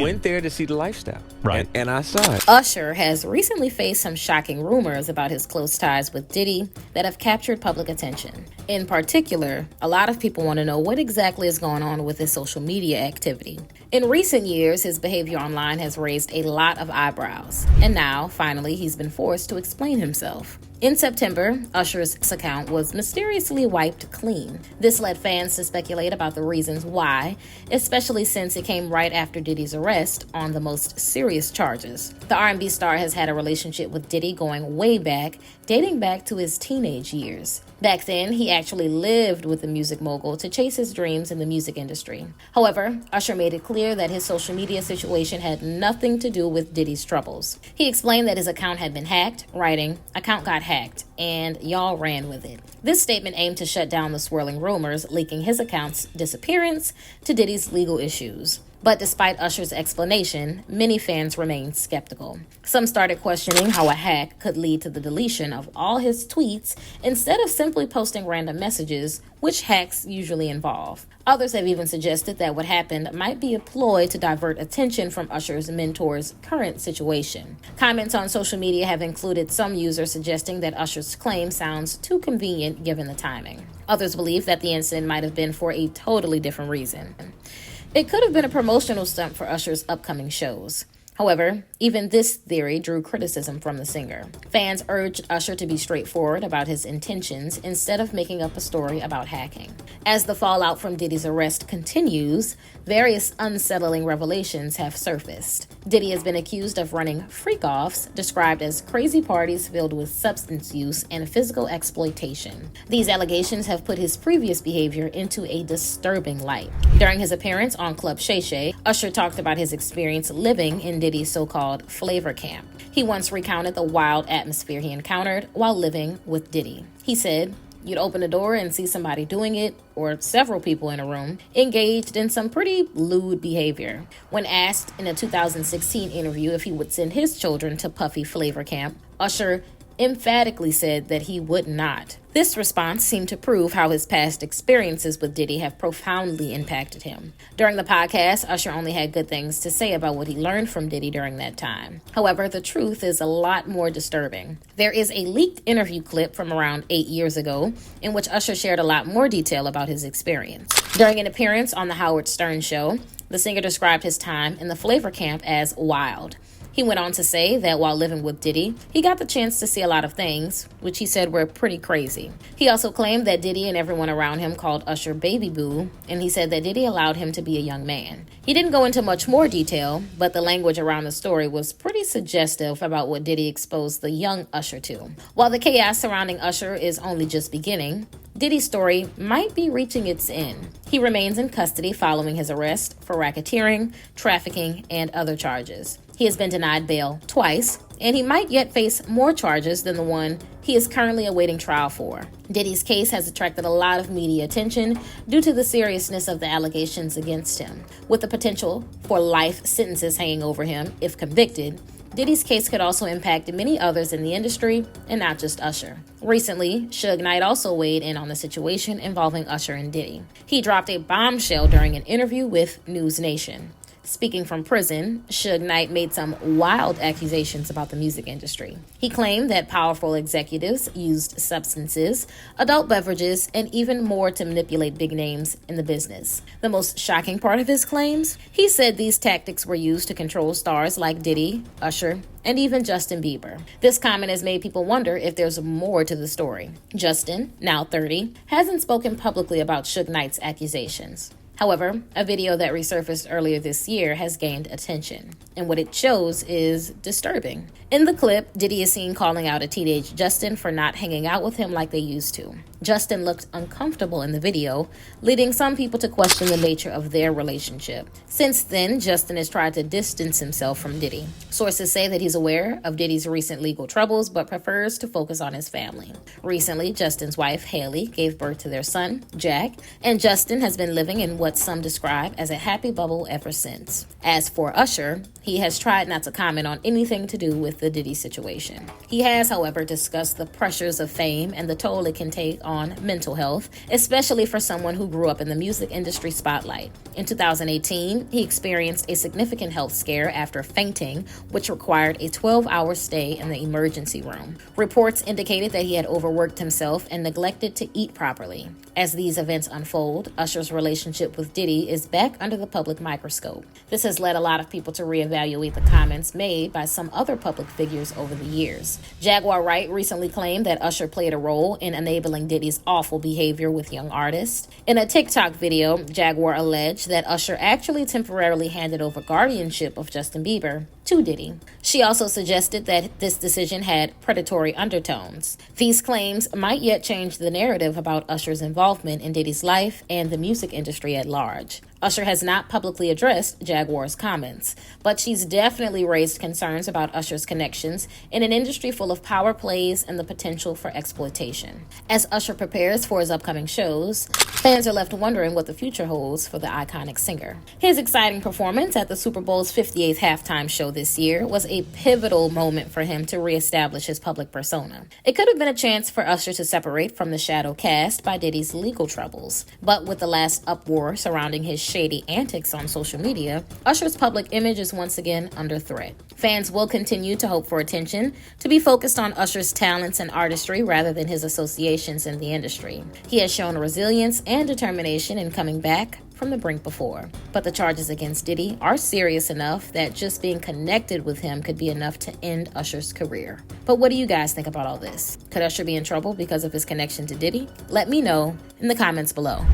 went there to see the lifestyle. Right. And I saw it. Usher has recently faced some shocking rumors about his close ties with Diddy that have captured public attention. In particular, a lot of people want to know what exactly is going on with his social media activity. In recent years, his behavior online has raised a lot of eyebrows, and now, finally, he's been forced to explain himself. In September, Usher's account was mysteriously wiped clean. This led fans to speculate about the reasons why, especially since it came right after Diddy's arrest on the most serious charges. The R&B star has had a relationship with Diddy going way back, dating back to his teenage years. Back then, he actually lived with the music mogul to chase his dreams in the music industry. However, Usher made it clear that his social media situation had nothing to do with Diddy's troubles. He explained that his account had been hacked, writing, "Account got hacked, and y'all ran with it." This statement aimed to shut down the swirling rumors linking his account's disappearance to Diddy's legal issues. But despite Usher's explanation, many fans remained skeptical. Some started questioning how a hack could lead to the deletion of all his tweets instead of simply posting random messages, which hacks usually involve. Others have even suggested that what happened might be a ploy to divert attention from Usher's mentor's current situation. Comments on social media have included some users suggesting that Usher's claim sounds too convenient given the timing. Others believe that the incident might have been for a totally different reason. It could have been a promotional stunt for Usher's upcoming shows. However, even this theory drew criticism from the singer. Fans urged Usher to be straightforward about his intentions instead of making up a story about hacking. As the fallout from Diddy's arrest continues, various unsettling revelations have surfaced. Diddy has been accused of running freak-offs, described as crazy parties filled with substance use and physical exploitation. These allegations have put his previous behavior into a disturbing light. During his appearance on Club Shay Shay, Usher talked about his experience living in Diddy's so-called flavor camp. He once recounted the wild atmosphere he encountered while living with Diddy. He said, "You'd open the door and see somebody doing it, or several people in a room, engaged in some pretty lewd behavior." When asked in a 2016 interview if he would send his children to Puffy Flavor Camp, Usher emphatically said that he would not. This response seemed to prove how his past experiences with Diddy have profoundly impacted him. During the podcast, Usher only had good things to say about what he learned from Diddy during that time. However, the truth is a lot more disturbing. There is a leaked interview clip from around 8 years ago in which Usher shared a lot more detail about his experience. During an appearance on the Howard Stern show, the singer described his time in the flavor camp as wild. He went on to say that while living with Diddy, he got the chance to see a lot of things, which he said were pretty crazy. He also claimed that Diddy and everyone around him called Usher baby boo, and he said that Diddy allowed him to be a young man. He didn't go into much more detail, but the language around the story was pretty suggestive about what Diddy exposed the young Usher to. While the chaos surrounding Usher is only just beginning, Diddy's story might be reaching its end. He remains in custody following his arrest for racketeering, trafficking, and other charges. He has been denied bail twice, and he might yet face more charges than the one he is currently awaiting trial for. Diddy's case has attracted a lot of media attention due to the seriousness of the allegations against him. With the potential for life sentences hanging over him if convicted, Diddy's case could also impact many others in the industry, and not just Usher. Recently, Suge Knight also weighed in on the situation involving Usher and Diddy. He dropped a bombshell during an interview with News Nation. Speaking from prison, Suge Knight made some wild accusations about the music industry. He claimed that powerful executives used substances, adult beverages, and even more to manipulate big names in the business. The most shocking part of his claims? He said these tactics were used to control stars like Diddy, Usher, and even Justin Bieber. This comment has made people wonder if there's more to the story. Justin, now 30, hasn't spoken publicly about Suge Knight's accusations. However, a video that resurfaced earlier this year has gained attention, and what it shows is disturbing. In the clip, Diddy is seen calling out a teenage Justin for not hanging out with him like they used to. Justin looked uncomfortable in the video, leading some people to question the nature of their relationship. Since then, Justin has tried to distance himself from Diddy. Sources say that he's aware of Diddy's recent legal troubles, but prefers to focus on his family. Recently, Justin's wife, Haley, gave birth to their son, Jack, and Justin has been living in what some describe as a happy bubble ever since. As for Usher, he has tried not to comment on anything to do with the Diddy situation. He has, however, discussed the pressures of fame and the toll it can take on mental health, especially for someone who grew up in the music industry spotlight. In 2018, he experienced a significant health scare after fainting, which required a 12-hour stay in the emergency room. Reports indicated that he had overworked himself and neglected to eat properly. As these events unfold, Usher's relationship with Diddy is back under the public microscope. This has led a lot of people to reevaluate the comments made by some other public figures over the years. Jaguar Wright recently claimed that Usher played a role in enabling Diddy's awful behavior with young artists. In a TikTok video, Jaguar alleged that Usher actually temporarily handed over guardianship of Justin Bieber to Diddy. She also suggested that this decision had predatory undertones. These claims might yet change the narrative about Usher's involvement in Diddy's life and the music industry at large. Usher has not publicly addressed Jaguar's comments, but she's definitely raised concerns about Usher's connections in an industry full of power plays and the potential for exploitation. As Usher prepares for his upcoming shows, fans are left wondering what the future holds for the iconic singer. His exciting performance at the Super Bowl's 58th halftime show this year was a pivotal moment for him to reestablish his public persona. It could have been a chance for Usher to separate from the shadow cast by Diddy's legal troubles, but with the last uproar surrounding his shady antics on social media, Usher's public image is once again under threat. Fans will continue to hope for attention to be focused on Usher's talents and artistry rather than his associations in the industry. He has shown resilience and determination in coming back from the brink before. But the charges against Diddy are serious enough that just being connected with him could be enough to end Usher's career. But what do you guys think about all this? Could Usher be in trouble because of his connection to Diddy? Let me know in the comments below.